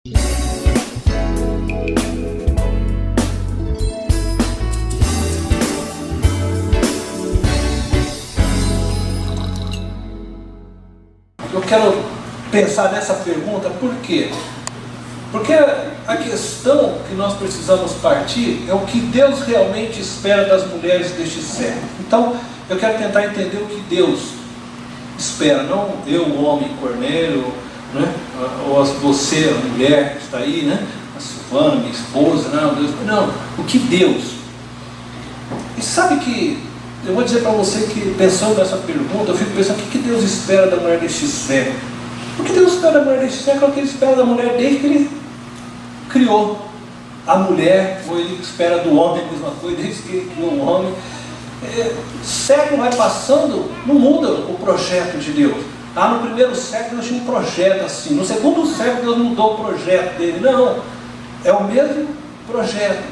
Eu quero pensar nessa pergunta, por quê? Porque a questão que nós precisamos partir é o que Deus realmente espera das mulheres deste século. Então, eu quero tentar entender o que Deus espera, não eu, o homem, Cornélio, né? Ou você, a mulher que está aí, né? A Silvana, minha esposa, não, o que Deus. E sabe que, eu vou dizer para você que, pensando nessa pergunta, eu fico pensando, o que Deus espera da mulher deste século? O que Deus espera da mulher deste século é o que Ele espera da mulher desde que Ele criou a mulher, ou Ele espera do homem a mesma coisa, desde que Ele criou o homem. O século vai passando, não muda o projeto de Deus. No primeiro século Deus tinha um projeto assim, no segundo século Deus mudou o projeto dele. Não, é o mesmo projeto.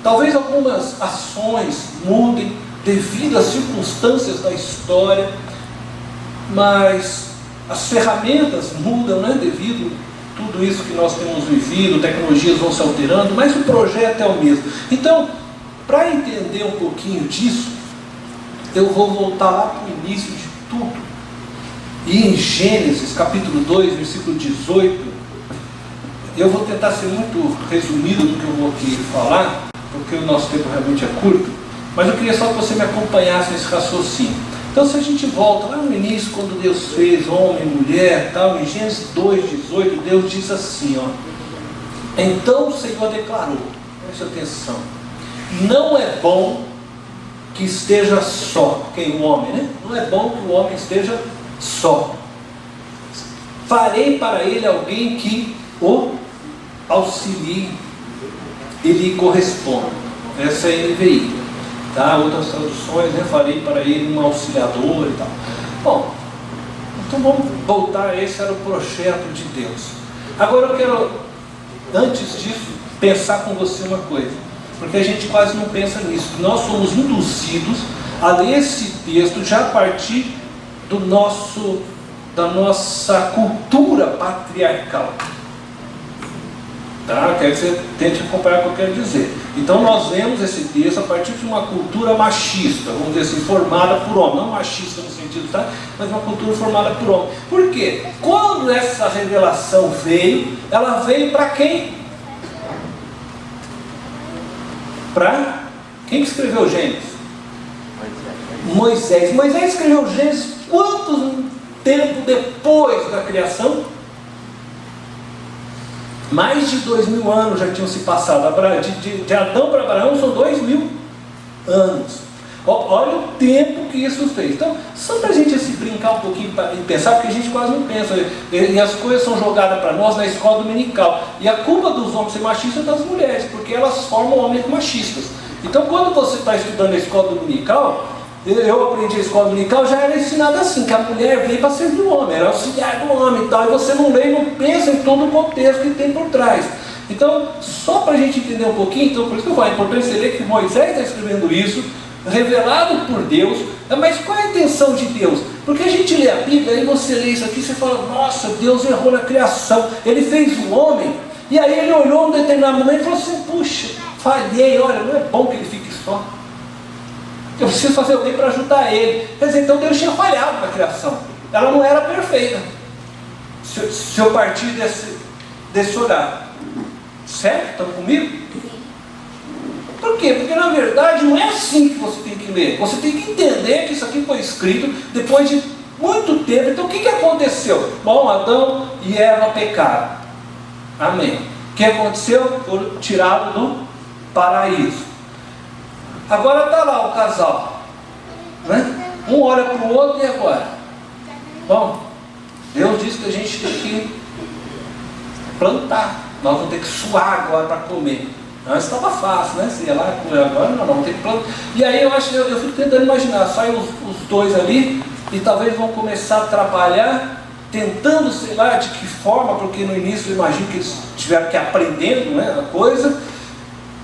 Talvez algumas ações mudem devido às circunstâncias da história, mas as ferramentas mudam, né, devido a tudo isso que nós temos vivido, tecnologias vão se alterando, mas o projeto é o mesmo. Então, para entender um pouquinho disso, eu vou voltar lá para o início de tudo. E em Gênesis, capítulo 2, versículo 18, eu vou tentar ser muito resumido no que eu vou aqui falar, porque o nosso tempo realmente é curto, mas eu queria só que você me acompanhasse nesse raciocínio. Então, se a gente volta lá no início, quando Deus fez homem, mulher, tal, em Gênesis 2:18, Deus diz assim, ó: então o Senhor declarou, preste atenção, não é bom que esteja só, quem? O homem, né? Não é bom que o homem esteja só. Farei para ele alguém que o auxilie e lhe corresponda. Essa é a NVI. Tá? Outras traduções, né? Farei para ele um auxiliador e tal. Bom, então vamos voltar. Esse era o projeto de Deus. Agora eu quero, antes disso, pensar com você uma coisa, porque a gente quase não pensa nisso. Nós somos induzidos a ler esse texto já a partir da nossa cultura patriarcal. Tá? Quero que você tente acompanhar o que eu quero dizer. Então nós lemos esse texto a partir de uma cultura machista, vamos dizer assim, formada por homem. Não machista no sentido, tá? Mas uma cultura formada por homem. Por quê? Quando essa revelação veio, ela veio para quem? Para quem que escreveu Gênesis? Moisés. Moisés escreveu Gênesis quanto tempo depois da criação? Mais de 2000 anos já tinham se passado. De Adão para Abraão são 2000 anos. Olha o tempo que isso fez. Então, só para a gente assim, brincar um pouquinho e pensar, porque a gente quase não pensa. E as coisas são jogadas para nós na escola dominical. E a culpa dos homens ser machistas é das mulheres, porque elas formam homens machistas. Então, quando você está estudando a escola dominical, eu aprendi a escola dominical, já era ensinado assim, que a mulher veio para servir o homem, era auxiliar do homem e tal, e você não lê e não pensa em todo o contexto que tem por trás. Então, só para a gente entender um pouquinho, então por isso que eu falo, é importante você ler que Moisés está escrevendo isso, revelado por Deus. Mas qual é a intenção de Deus? Porque a gente lê a Bíblia, aí você lê isso aqui, você fala, nossa, Deus errou na criação, Ele fez o homem, e aí Ele olhou um determinado momento e falou assim, puxa, falhei, olha, não é bom que ele fique só. Eu preciso fazer alguém para ajudar ele. Quer dizer, então Deus tinha falhado na criação. Ela não era perfeita. Se eu partir desse horário. Certo? Estão comigo? Por quê? Porque na verdade não é assim que você tem que ler. Você tem que entender que isso aqui foi escrito depois de muito tempo. Então o que aconteceu? Bom, Adão e Eva pecaram. Amém. O que aconteceu? Foram tirados do paraíso. Agora está lá o casal, né? Um olha para o outro, e agora? Bom, Deus disse que a gente tem que plantar, nós vamos ter que suar agora para comer. Antes estava fácil, né? Você ia lá comer, agora não, vamos ter que plantar. E aí eu fico tentando imaginar, saem os dois ali e talvez vão começar a trabalhar, tentando, sei lá, de que forma, porque no início eu imagino que eles tiveram que ir aprendendo, né, a coisa.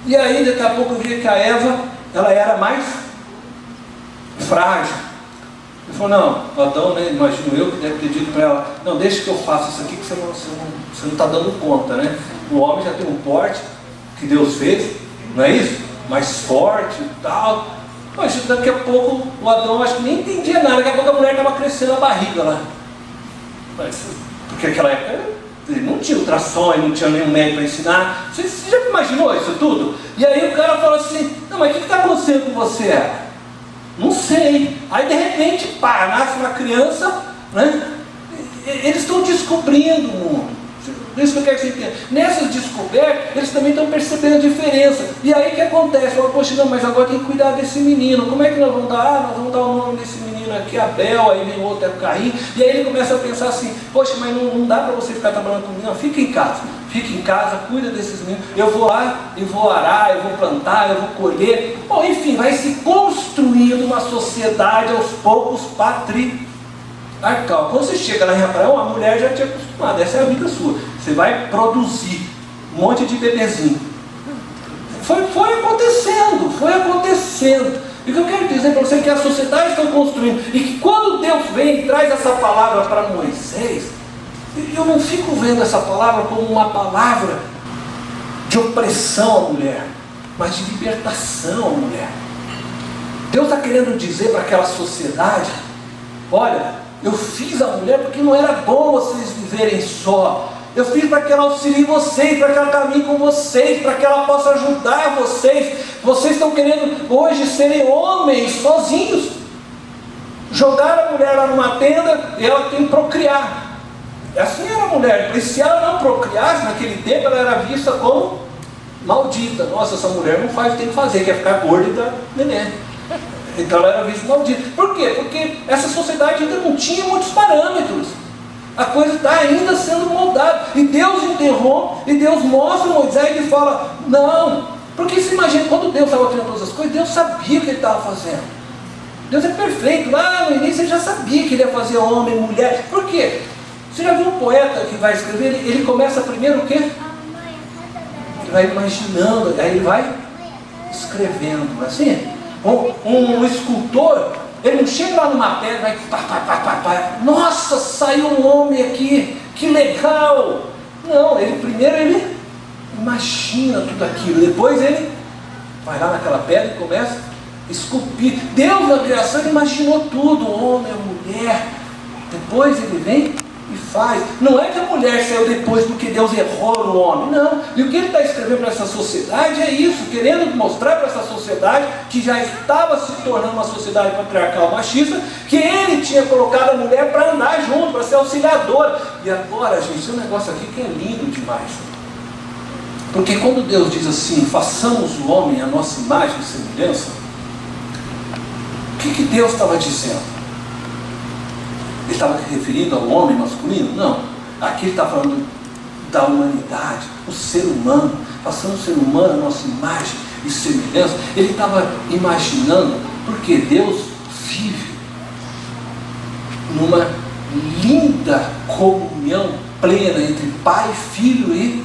E aí daqui a pouco eu vi que a Eva, ela era mais frágil. Ele falou, não, Adão, né, imagino eu, que deve ter dito para ela, não, deixa que eu faça isso aqui, que você não está dando conta, né? O homem já tem um porte que Deus fez, não é isso? Mais forte e tal. Mas daqui a pouco o Adão acho que nem entendia nada, daqui a pouco a mulher estava crescendo a barriga lá. Porque naquela época ele não tinha ultrassom, ele não tinha nenhum médico para ensinar. Você já imaginou isso tudo? E aí o cara falou assim, não, mas o que está acontecendo com você? Não sei. Aí de repente, pá, nasce uma criança, né? Eles estão descobrindo o mundo. Isso que eu quero que você entenda. Nessas descobertas, eles também estão percebendo a diferença. E aí o que acontece? Fala, poxa, não, mas agora tem que cuidar desse menino. Como é que nós vamos dar? Nós vamos dar o nome desse menino aqui, Abel, aí vem o outro, é Caim. E aí ele começa a pensar assim, poxa, mas não dá para você ficar trabalhando comigo, não, fica em casa. Fica em casa, cuida desses meninos. Eu vou lá, eu vou arar, eu vou plantar, eu vou colher. Bom, enfim, vai se construindo uma sociedade aos poucos patriarcal. Quando você chega lá em Abraão, a mulher já tinha acostumado, essa é a vida sua. Você vai produzir um monte de bebezinho. Foi acontecendo. E o que eu quero dizer para você é que a sociedade está construindo. E que quando Deus vem e traz essa palavra para Moisés, eu não fico vendo essa palavra como uma palavra de opressão à mulher, mas de libertação à mulher. Deus está querendo dizer para aquela sociedade, olha, eu fiz a mulher porque não era bom vocês viverem só. Eu fiz para que ela auxilie vocês, para que ela caminhe com vocês, para que ela possa ajudar vocês. Vocês estão querendo hoje serem homens sozinhos. Jogar a mulher lá numa tenda e ela tem que procriar. Assim era a mulher. E se ela não procriasse, naquele tempo ela era vista como maldita. Nossa, essa mulher não faz o que tem que fazer, quer ficar gorda e dar neném. Então ela era vista maldita. Por quê? Porque essa sociedade ainda não tinha muitos parâmetros. A coisa está ainda sendo moldada. E Deus interrompe, e Deus mostra Moisés e fala, não. Porque se imagina, quando Deus estava criando todas as coisas, Deus sabia o que ele estava fazendo. Deus é perfeito. Lá no início ele já sabia que ele ia fazer homem, mulher. Por quê? Você já viu um poeta que vai escrever, ele começa primeiro o quê? Ele vai imaginando, aí ele vai escrevendo, assim. Um escultor, ele não chega lá numa pedra e vai, nossa, saiu um homem aqui, que legal. Não, primeiro ele imagina tudo aquilo, depois ele vai lá naquela pedra e começa a esculpir. Deus na criação ele imaginou tudo, o homem, a mulher, depois ele vem e faz. Não é que a mulher saiu depois porque Deus errou no homem, não. E o que ele está escrevendo para essa sociedade é isso, querendo mostrar para essa sociedade que já estava se tornando uma sociedade patriarcal machista, que ele tinha colocado a mulher para andar junto, para ser auxiliadora. E agora, gente, tem um negócio aqui que é lindo demais. Porque quando Deus diz assim, façamos o homem à nossa imagem e semelhança, o que Deus estava dizendo? Ele estava se referindo ao homem masculino? Não. Aqui ele está falando da humanidade, o ser humano. Façamos o ser humano a nossa imagem e semelhança. Ele estava imaginando, porque Deus vive numa linda comunhão plena entre Pai, Filho e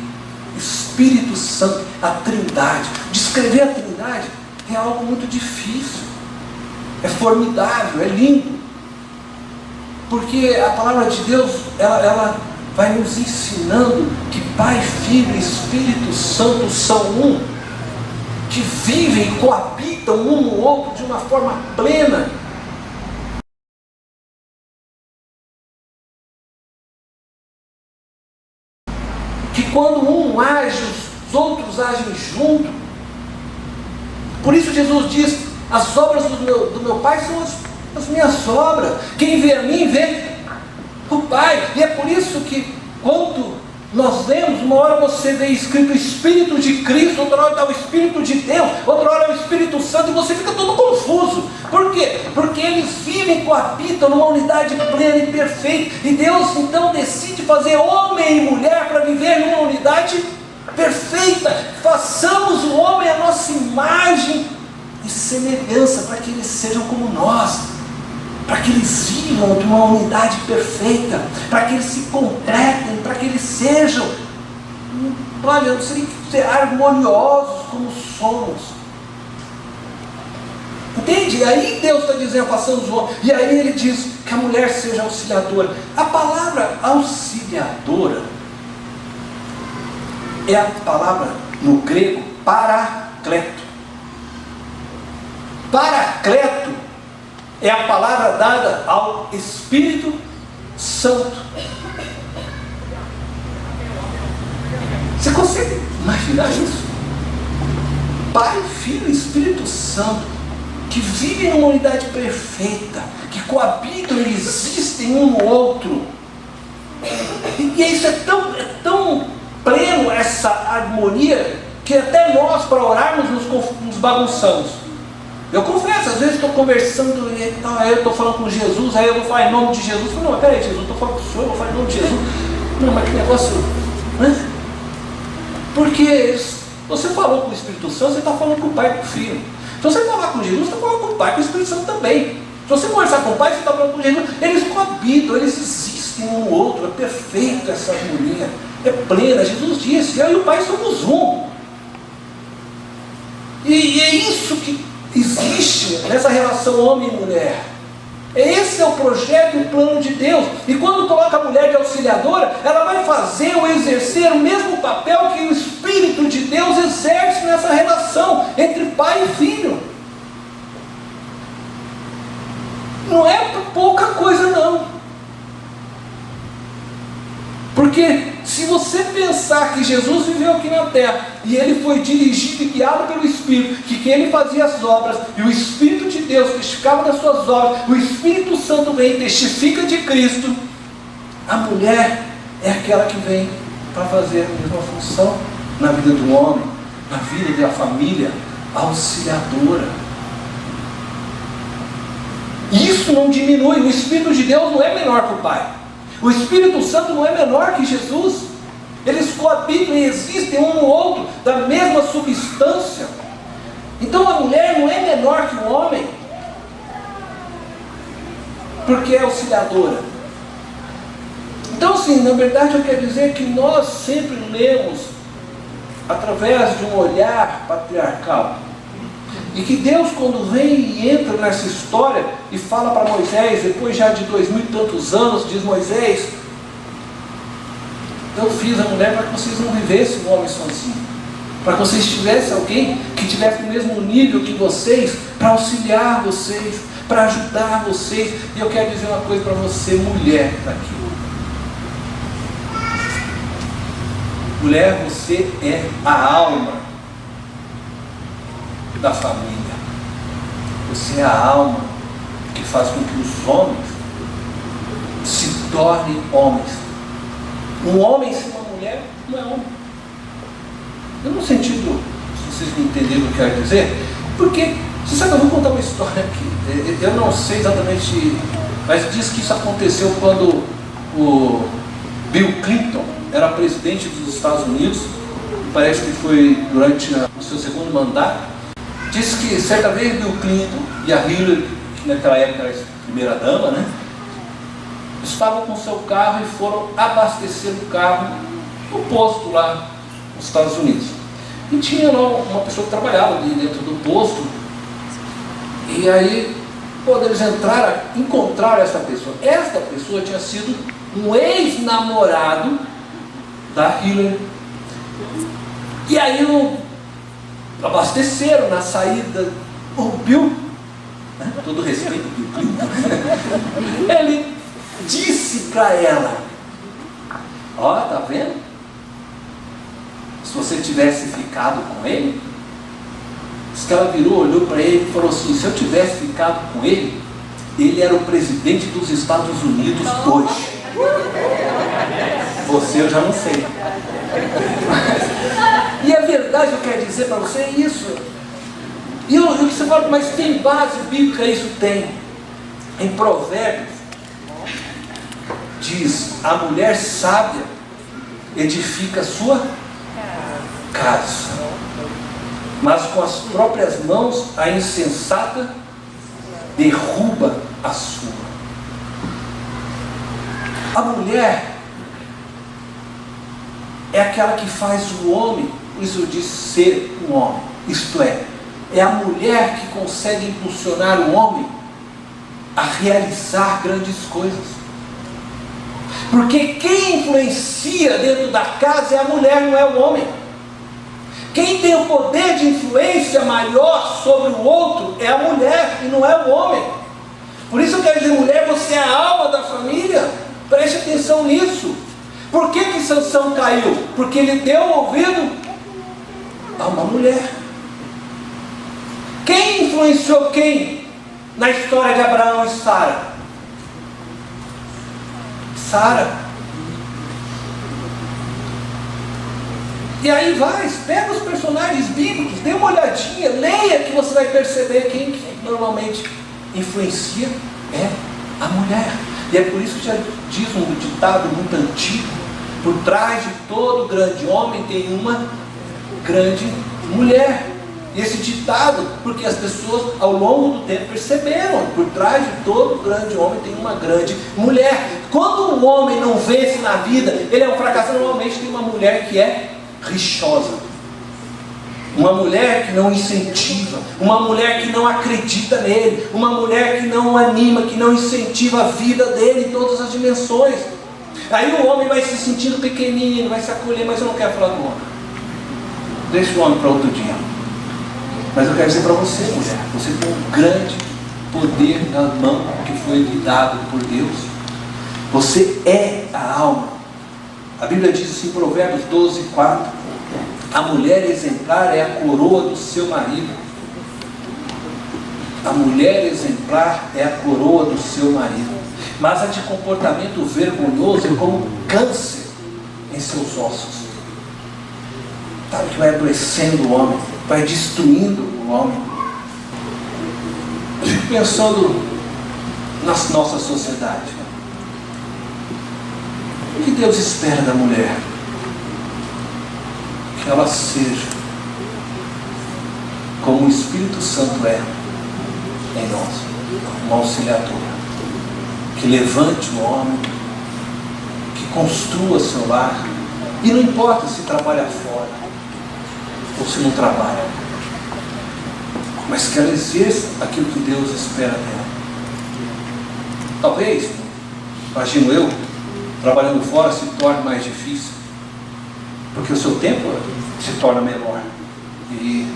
Espírito Santo, a Trindade. Descrever a Trindade é algo muito difícil, é formidável, é lindo. Porque a palavra de Deus, ela vai nos ensinando que Pai, Filho e Espírito Santo são um, que vivem e coabitam um no outro de uma forma plena. Que quando um age, os outros agem junto. Por isso Jesus diz, as obras do meu Pai são as minhas obras. Quem vê a mim, vê o Pai. E é por isso que quando nós lemos, uma hora você vê escrito Espírito de Cristo, outra hora está o Espírito de Deus, outra hora é o Espírito Santo, e você fica todo confuso. Por quê? Porque eles vivem, coabitam numa unidade plena e perfeita. E Deus então decide fazer homem e mulher para viver numa unidade perfeita. Façamos o homem a nossa imagem e semelhança, para que eles sejam como nós, para que eles vivam de uma unidade perfeita, para que eles se completem, para que eles sejam, olha, não sei, harmoniosos como somos. Entende? E aí Deus está dizendo, façamos o homem. E aí ele diz que a mulher seja auxiliadora. A palavra auxiliadora é a palavra no grego paracleto. Paracleto é a palavra dada ao Espírito Santo. Você consegue imaginar isso? Pai, Filho e Espírito Santo, que vivem numa unidade perfeita, que coabitam e existem um no outro. E isso é tão pleno, essa harmonia, que até nós, para orarmos, nos bagunçamos. Eu confesso, às vezes estou conversando, eu estou falando com Jesus, aí eu vou falar em nome de Jesus. Não, mas peraí, Jesus, eu estou falando com o Senhor, eu vou falar em nome de Jesus. Não, mas que negócio, né? Porque você falou com o Espírito Santo, você está falando com o Pai e com o Filho. Se você falar com Jesus, você está falando com o Pai e com o Espírito Santo também. Se você conversar com o Pai, você está falando com Jesus. Eles coabitam, eles existem um no outro. É perfeito essa harmonia. É plena. Jesus disse, eu e o Pai somos um. E é isso que existe nessa relação homem e mulher. Esse é o projeto e o plano de Deus. E quando coloca a mulher de auxiliadora, ela vai fazer ou exercer o mesmo papel que o Espírito de Deus exerce nessa relação entre pai e filho. Não é pouca coisa não. Porque se você pensar que Jesus viveu aqui na terra e ele foi dirigido e guiado pelo Espírito, que ele fazia as obras e o Espírito de Deus testificava das suas obras, o Espírito Santo vem e testifica de Cristo, a mulher é aquela que vem para fazer a mesma função na vida do homem, na vida da família, auxiliadora. E isso não diminui, o Espírito de Deus não é menor que o Pai. O Espírito Santo não é menor que Jesus. Eles coabitam e existem um no outro, da mesma substância. Então a mulher não é menor que o homem, porque é auxiliadora. Então, assim, na verdade eu quero dizer que nós sempre lemos através de um olhar patriarcal. E que Deus, quando vem e entra nessa história e fala para Moisés, depois já de 2000 e tantos anos, diz Moisés, eu fiz a mulher para que vocês não vivessem o homem sozinho, para que vocês tivessem alguém que tivesse o mesmo nível que vocês, para auxiliar vocês, para ajudar vocês. E eu quero dizer uma coisa para você, mulher, aqui. Mulher, você é a alma da família. Você é a alma que faz com que os homens se tornem homens. Um homem sem uma mulher não é homem. No sentido, se vocês me entenderam o que eu quero dizer, porque, você sabe, eu vou contar uma história aqui. Eu não sei exatamente, mas diz que isso aconteceu quando o Bill Clinton era presidente dos Estados Unidos. Parece que foi durante o seu segundo mandato. Diz que certa vez Bill Clinton e a Hillary, que naquela época era a primeira dama, né, estavam com seu carro e foram abastecer o carro no posto lá nos Estados Unidos. E tinha lá uma pessoa que trabalhava ali dentro do posto. E aí, quando eles encontraram essa pessoa. Esta pessoa tinha sido um ex-namorado da Hillary. E aí abasteceram na saída. O Bill, né, com todo respeito, Bill Clinton, ele disse para ela: ó, tá vendo? Se você tivesse ficado com ele, diz que ela virou, olhou para ele e falou assim: se eu tivesse ficado com ele, ele era o presidente dos Estados Unidos hoje. Você eu já não sei. E a verdade, eu quero dizer para você, é isso. E o que você fala, mas tem base bíblica? Isso tem. Em Provérbios diz: a mulher sábia edifica a sua casa, mas com as próprias mãos a insensata derruba a sua. A mulher é aquela que faz o homem, por isso eu disse ser um homem, isto é, é a mulher que consegue impulsionar o homem a realizar grandes coisas. Porque quem influencia dentro da casa é a mulher, não é o homem. Quem tem o poder de influência maior sobre o outro é a mulher e não é o homem. Por isso eu quero dizer, mulher, você é a alma da família. Preste atenção nisso. Por que Sansão caiu? Porque ele deu ouvido a uma mulher. Quem influenciou quem na história de Abraão e Sara? Sara. E aí pega os personagens bíblicos, dê uma olhadinha, leia, que você vai perceber quem que normalmente influencia é a mulher. E é por isso que já diz um ditado muito antigo: por trás de todo grande homem tem uma grande mulher. E esse ditado, porque as pessoas ao longo do tempo perceberam, por trás de todo grande homem tem uma grande mulher. Quando um homem não vence na vida, ele é um fracassado. Normalmente tem uma mulher que é rixosa, uma mulher que não incentiva, uma mulher que não acredita nele, uma mulher que não anima, que não incentiva a vida dele em todas as dimensões. Aí o homem vai se sentindo pequenino, vai se acolher. Mas eu não quero falar do homem, deixa o homem para outro dia. Mas eu quero dizer para você, mulher, você tem um grande poder na mão que foi lhe dado por Deus. Você é a alma. A Bíblia diz assim, Provérbios 12:4: a mulher exemplar é a coroa do seu marido. A mulher exemplar é a coroa do seu marido. Mas a de comportamento vergonhoso é como câncer em seus ossos. Sabe, que vai adoecendo o homem, vai destruindo o homem. Eu fico pensando na nossa sociedade. O que Deus espera da mulher? Que ela seja como o Espírito Santo é em nós, uma auxiliadora, que levante o homem, que construa seu lar, e não importa se trabalha fora ou se não trabalha, mas que ela exerça aquilo que Deus espera dela. Talvez, imagino eu, trabalhando fora se torne mais difícil, porque o seu tempo se torna menor. E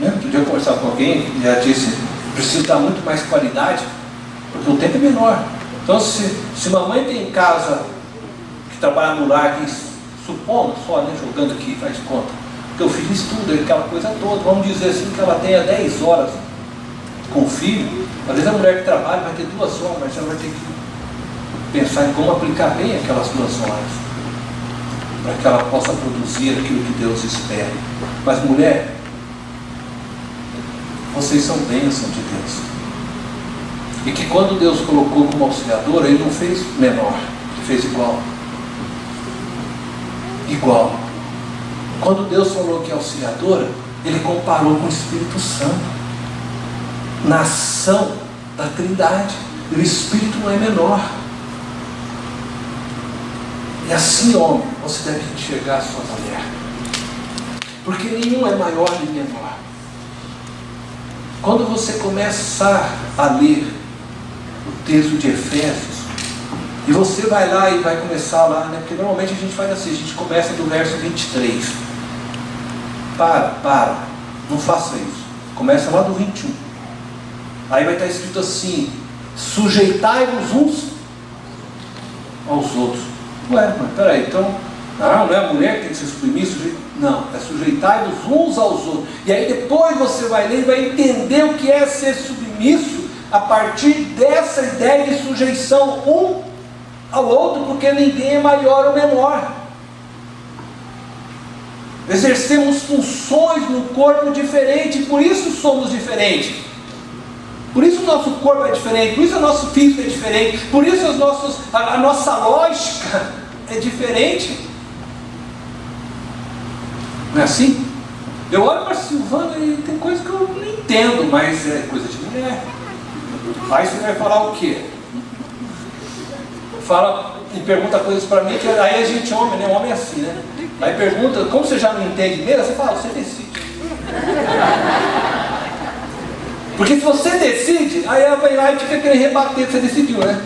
outro dia eu conversava com alguém e ela disse: preciso dar muito mais qualidade, porque o tempo é menor. Então se mamãe tem em casa que trabalha no lar, que supondo só, jogando aqui, faz conta, porque o filho estuda, aquela coisa toda, vamos dizer assim que ela tenha 10 horas com o filho. Às vezes a mulher que trabalha vai ter 2 horas, mas ela vai ter que pensar em como aplicar bem aquelas 2 horas, para que ela possa produzir aquilo que Deus espera. Mas mulher, vocês são bênção de Deus, e que quando Deus colocou como auxiliadora, Ele não fez menor, Ele fez igual. Quando Deus falou que é auxiliadora, Ele comparou com o Espírito Santo, na ação da Trindade. E o Espírito não é menor. E assim, homem, você deve enxergar a sua mulher, porque nenhum é maior nem menor. Quando você começar a ler o texto de Efésios, e você vai lá e vai começar lá, porque normalmente a gente faz assim, a gente começa do verso 23. Não faça isso. Começa lá do 21. Aí vai estar escrito assim: sujeitai-vos uns aos outros. Ué, mas peraí, então não é a mulher que tem que ser submissa? Não, é sujeitai-vos uns aos outros. E aí depois você vai ler e vai entender o que é ser submisso a partir dessa ideia de sujeição um ao outro, porque ninguém é maior ou menor. Exercemos funções no corpo diferente, por isso somos diferentes. Por isso o nosso corpo é diferente, por isso o nosso físico é diferente, por isso a nossa lógica é diferente. Não é assim? Eu olho para a Silvana e tem coisa que eu não entendo, mas é coisa de mulher. Aí você vai falar o quê? Fala e pergunta coisas para mim, que aí a gente homem, né? Homem é assim, né? Aí pergunta, como você já não entende mesmo? Você fala, você decide. Porque se você decide, aí ela vai lá e fica querendo rebater que você decidiu, né?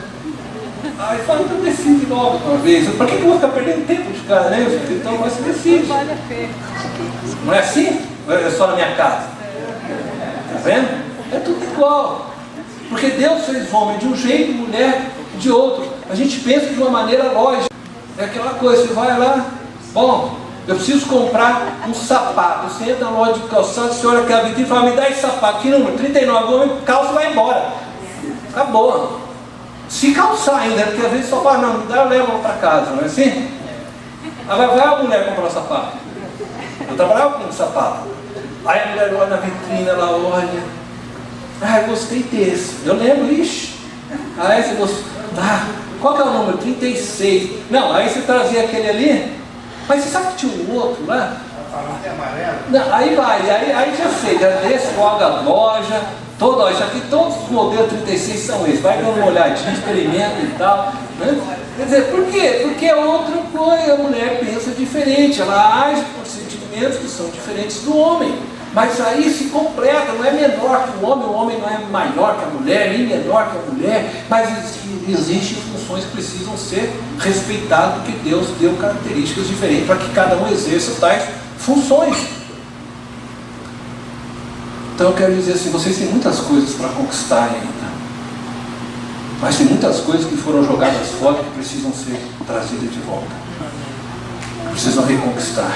Aí fala, então decide logo uma vez. Por que eu vou ficar perdendo tempo de cara, né? Então você decide. Não é assim? É só na minha casa. Tá vendo? É tudo igual. Porque Deus fez homem de um jeito, mulher de outro. A gente pensa de uma maneira lógica. É aquela coisa, você vai lá, bom, eu preciso comprar um sapato. Você entra na loja de calçado, você olha aquela vitrine e fala, me dá esse sapato, que número? 39, o homem calça e vai embora. Acabou. Se calçar ainda, porque às vezes só fala, não, me dá, eu levo para casa, não é assim? Aí vai a mulher comprar o sapato. Eu trabalhava com um sapato. Aí a mulher olha na vitrine, ela olha. Ah, eu gostei desse. Eu lembro, ixi. Aí você gostou. Ah, qual que é o número? 36. Não, aí você trazia aquele ali. Mas você sabe que tinha um outro lá? Não, aí vai, aí já sei, já desce logo a loja. Toda, isso aqui, todos os modelos 36 são esses. Vai dando uma olhadinha, experimenta e tal. Né? Quer dizer, por quê? Porque é outra coisa. A mulher pensa diferente. Ela age por sentimentos que são diferentes do homem. Mas aí se completa, não é menor que o homem não é maior que a mulher, nem menor que a mulher, mas existem funções que precisam ser respeitadas, porque Deus deu características diferentes para que cada um exerça tais funções. Então eu quero dizer assim, vocês têm muitas coisas para conquistar ainda, mas tem muitas coisas que foram jogadas fora que precisam ser trazidas de volta, precisam reconquistar.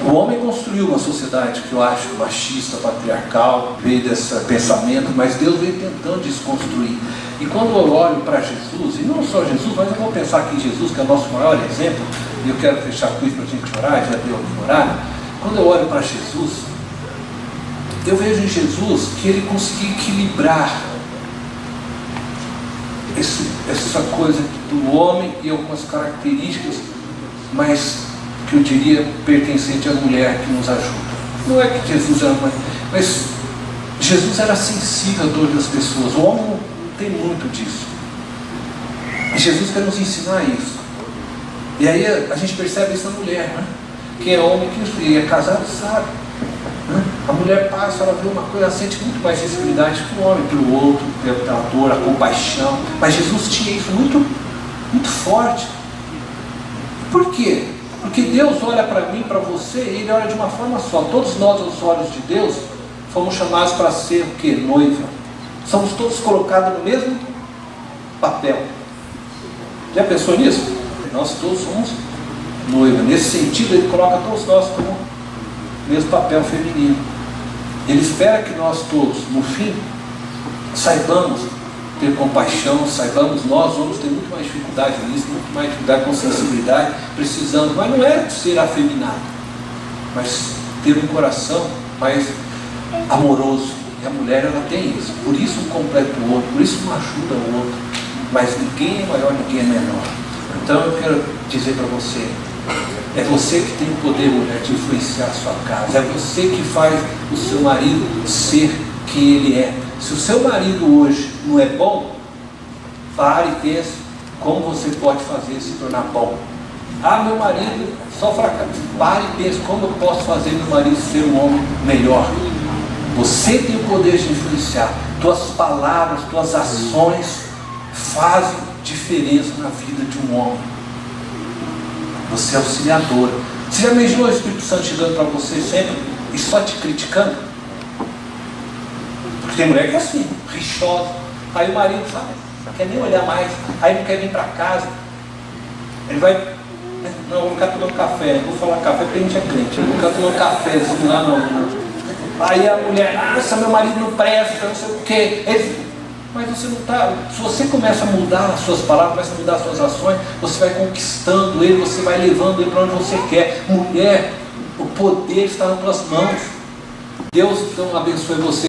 O homem construiu uma sociedade que eu acho machista, patriarcal, veio desse pensamento, mas Deus veio tentando desconstruir. E quando eu olho para Jesus, e não só Jesus, mas eu vou pensar aqui em Jesus, que é o nosso maior exemplo, e eu quero fechar com isso para a gente orar, já deu horário. Quando eu olho para Jesus, eu vejo em Jesus que ele conseguiu equilibrar essa coisa do homem e algumas características, mas que eu diria pertencente à mulher que nos ajuda. Não é que Jesus era mãe, mas Jesus era sensível à dor das pessoas. O homem não tem muito disso. E Jesus quer nos ensinar isso. E aí a gente percebe isso na mulher, né? Quem é homem que é casado sabe. Né? A mulher passa, ela vê uma coisa, ela sente muito mais sensibilidade que o homem, pelo outro, pela dor, a compaixão. Mas Jesus tinha isso muito, muito forte. Por quê? Porque Deus olha para mim, para você, e Ele olha de uma forma só. Todos nós, aos olhos de Deus, fomos chamados para ser o quê? Noiva. Somos todos colocados no mesmo papel. Já pensou nisso? Nós todos somos noiva. Nesse sentido, Ele coloca todos nós como o mesmo papel feminino. Ele espera que nós todos, no fim, saibamos ter compaixão, saibamos, nós vamos ter muito mais dificuldade nisso, muito mais dificuldade com sensibilidade, precisando, mas não é ser afeminado, mas ter um coração mais amoroso. E a mulher, ela tem isso, por isso um completa o outro, por isso um ajuda o outro, mas ninguém é maior, ninguém é menor. Então eu quero dizer para você, é você que tem o poder, mulher, de influenciar a sua casa, é você que faz o seu marido ser quem ele é. Se o seu marido hoje não é bom, pare e pense como você pode fazer se tornar bom. Ah, meu marido só fracasso. Pare e pense como eu posso fazer meu marido ser um homem melhor. Você tem o poder de influenciar. Tuas palavras, tuas ações fazem diferença na vida de um homem. Você é auxiliadora. Você já imaginou o Espírito Santo chegando para você sempre e só te criticando? Tem mulher que é assim, rixosa. Aí o marido sabe, não quer nem olhar mais. Aí não quer vir para casa. Ele vai, não, vou ficar tomando café. Não vou falar café porque a gente é crente. Vou ficar tomando cafezinho lá não. Aí a mulher, nossa, meu marido não presta, não sei o quê. Mas você não está. Se você começa a mudar as suas palavras, começa a mudar as suas ações, você vai conquistando ele, você vai levando ele para onde você quer. Mulher, o poder está nas tuas mãos. Deus então abençoe você.